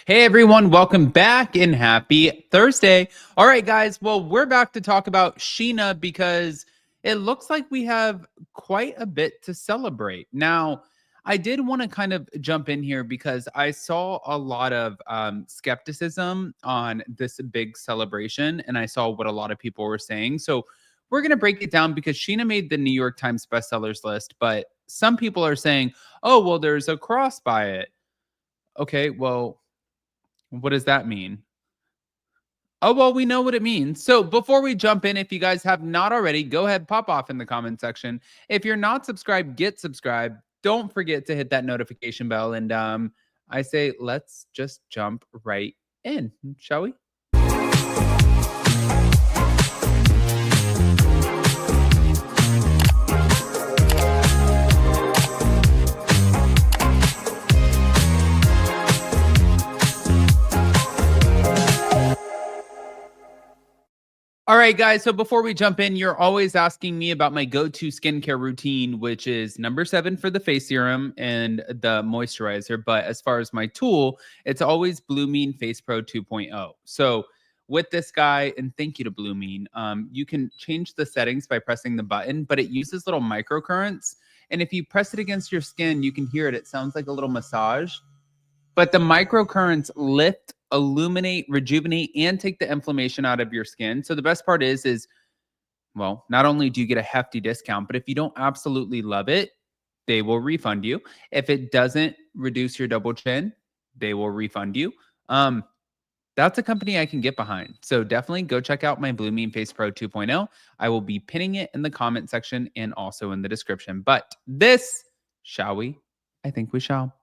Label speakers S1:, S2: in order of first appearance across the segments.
S1: Hey everyone, welcome back and happy Thursday. All right, guys. Well, we're back to talk about Sheena because it looks like we have quite a bit to celebrate. Now, I did want to kind of jump in here because I saw a lot of skepticism on this big celebration, and I saw what a lot of people were saying. So, we're going to break it down because Sheena made the New York Times bestsellers list, but some people are saying, oh, well, there's a cross by it. Okay, well, what does that mean? Oh, well, we know what it means. So before we jump in, if you guys have not already, go ahead, pop off in the comment section. If you're not subscribed, get subscribed. Don't forget to hit that notification bell. And I say, let's just jump right in, shall we? All right, guys. So before we jump in, you're always asking me about my go-to skincare routine, which is number 7 for the face serum and the moisturizer. But as far as my tool, it's always Blue Mean Face Pro 2.0. So with this guy, and thank you to Blue Mean, you can change the settings by pressing the button, but it uses little microcurrents. And if you press it against your skin, you can hear it. It sounds like a little massage. But the microcurrents lift, illuminate, rejuvenate, and take the inflammation out of your skin. So the best part is, well, not only do you get a hefty discount, but if you don't absolutely love it, they will refund you. If it doesn't reduce your double chin, they will refund you. That's a company I can get behind. So definitely go check out my Blue Mean Face Pro 2.0. I will be pinning it in the comment section and also in the description. But this, shall we? I think we shall.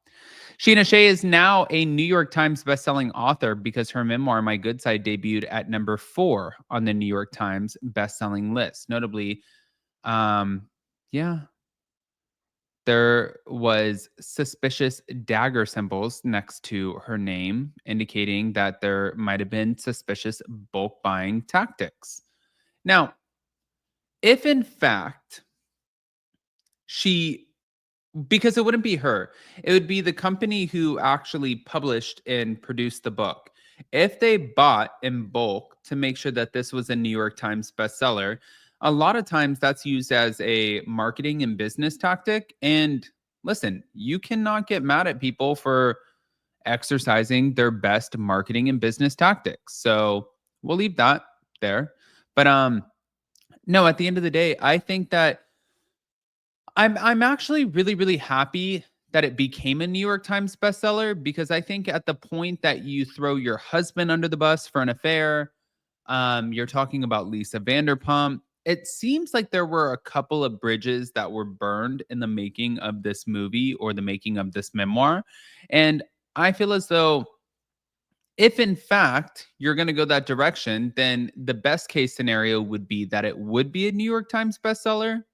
S1: Sheena Shay is now a New York Times bestselling author because her memoir, My Good Side, debuted at number 4 on the New York Times bestselling list. Notably, yeah, there was suspicious dagger symbols next to her name, indicating that there might have been suspicious bulk buying tactics. Now, if in fact she because it wouldn't be her. It would be the company who actually published and produced the book. If they bought in bulk to make sure that this was a New York Times bestseller, a lot of times that's used as a marketing and business tactic. And listen, you cannot get mad at people for exercising their best marketing and business tactics. So we'll leave that there. But no, at the end of the day, I think that I'm actually really, really happy that it became a New York Times bestseller because I think at the point that you throw your husband under the bus for an affair, you're talking about Lisa Vanderpump. It seems like there were a couple of bridges that were burned in the making of this movie or the making of this memoir. And I feel as though if in fact you're going to go that direction, then the best case scenario would be that it would be a New York Times bestseller.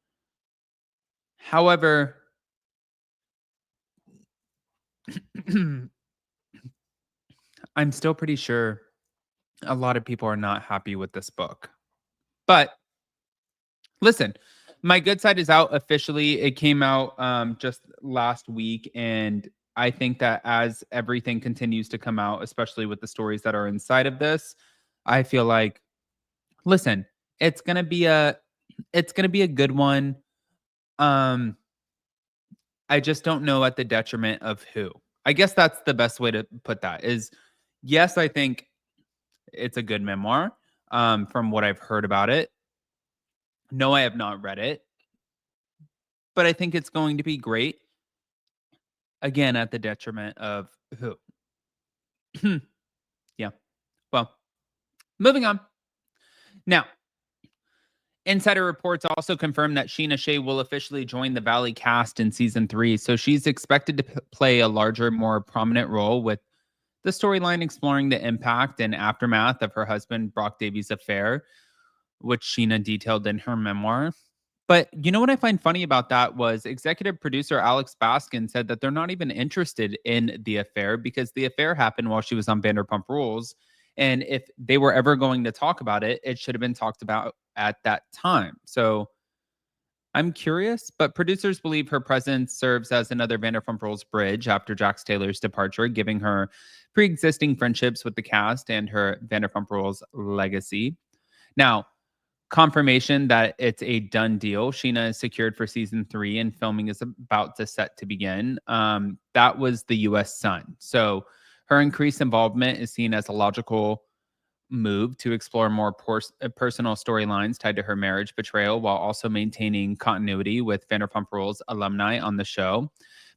S1: However, I'm still pretty sure a lot of people are not happy with this book. But listen, My Good Side is out officially. It came out just last week. And I think that as everything continues to come out, especially with the stories that are inside of this, I feel like, listen, it's gonna be a good one. Um, I just don't know at the detriment of who. I guess that's the best way to put that is yes, I think it's a good memoir from what I've heard about it. No, I have not read it, but I think it's going to be great. Again, at the detriment of who? Yeah. Well, moving on. Now, insider reports also confirmed that Sheena Shay will officially join the Valley cast in season 3. So she's expected to play a larger, more prominent role with the storyline exploring the impact and aftermath of her husband Brock Davies' affair, which Sheena detailed in her memoir. But you know what I find funny about that was executive producer Alex Baskin said that they're not even interested in the affair because the affair happened while she was on Vanderpump Rules. And if they were ever going to talk about it, it should have been talked about at that time. So, I'm curious, but producers believe her presence serves as another Vanderpump Rules bridge after Jax Taylor's departure, giving her pre existing friendships with the cast and her Vanderpump Rules legacy. Now, confirmation that it's a done deal. Sheena is secured for season 3 and filming is about to set to begin. That was the US Sun. So her increased involvement is seen as a logical move to explore more personal storylines tied to her marriage betrayal while also maintaining continuity with Vanderpump Rules alumni on the show.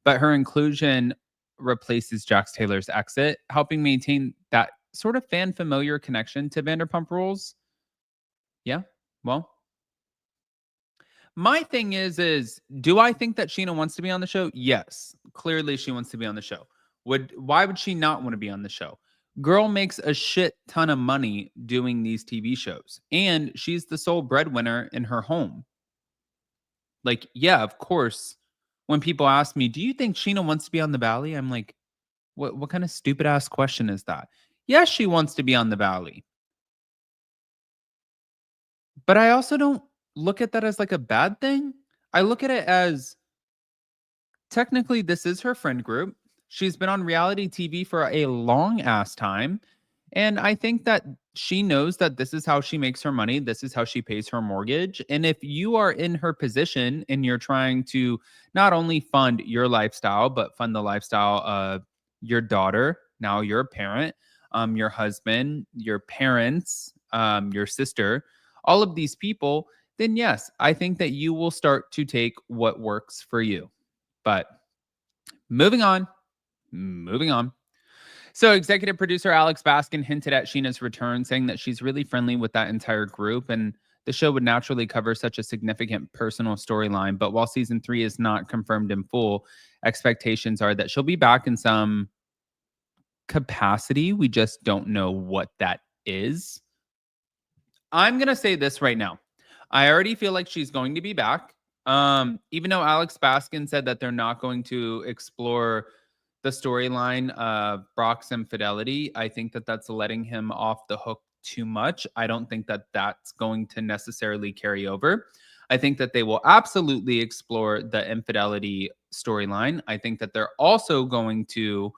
S1: But her inclusion replaces Jax Taylor's exit, helping maintain that sort of fan familiar connection to Vanderpump Rules. Yeah. Well, my thing is do I think that Sheena wants to be on the show? Yes. Clearly she wants to be on the show. Why would she not want to be on the show? Girl makes a shit ton of money doing these TV shows, and she's the sole breadwinner in her home. Like, yeah, of course. When people ask me, "Do you think Sheena wants to be on the Valley?" I'm like, what kind of stupid ass question is that? Yes, she wants to be on the Valley. But I also don't look at that as like a bad thing. I look at it as technically this is her friend group. She's been on reality TV for a long ass time. And I think that she knows that this is how she makes her money. This is how she pays her mortgage. And if you are in her position and you're trying to not only fund your lifestyle, but fund the lifestyle of your daughter, now you're a parent, your husband, your parents, your sister, all of these people, then yes, I think that you will start to take what works for you. But moving on, moving on. So, executive producer Alex Baskin hinted at Sheena's return, saying that she's really friendly with that entire group and the show would naturally cover such a significant personal storyline. But while season 3 is not confirmed in full, expectations are that she'll be back in some capacity. We just don't know what that is. I'm going to say this right now. I already feel like she's going to be back. Even though Alex Baskin said that they're not going to explore the storyline of Brock's infidelity, I think that that's letting him off the hook too much. I don't think that that's going to necessarily carry over. I think that they will absolutely explore the infidelity storyline. I think that they're also going to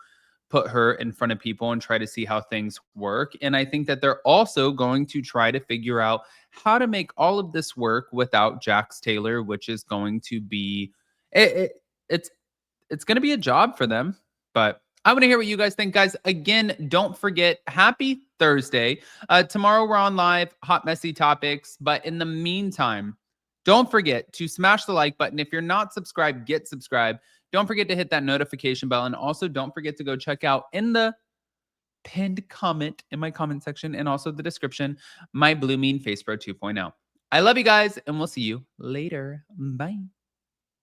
S1: put her in front of people and try to see how things work. And I think that they're also going to try to figure out how to make all of this work without Jax Taylor, which is going to be it, it, it's it's going to be a job for them. But I want to hear what you guys think, guys. Again, don't forget, happy Thursday. Tomorrow we're on live, hot messy topics. But in the meantime, don't forget to smash the like button. If you're not subscribed, get subscribed. Don't forget to hit that notification bell. And also don't forget to go check out in the pinned comment in my comment section and also the description, my Blue Mean Face Pro 2.0. I love you guys and we'll see you later. Bye.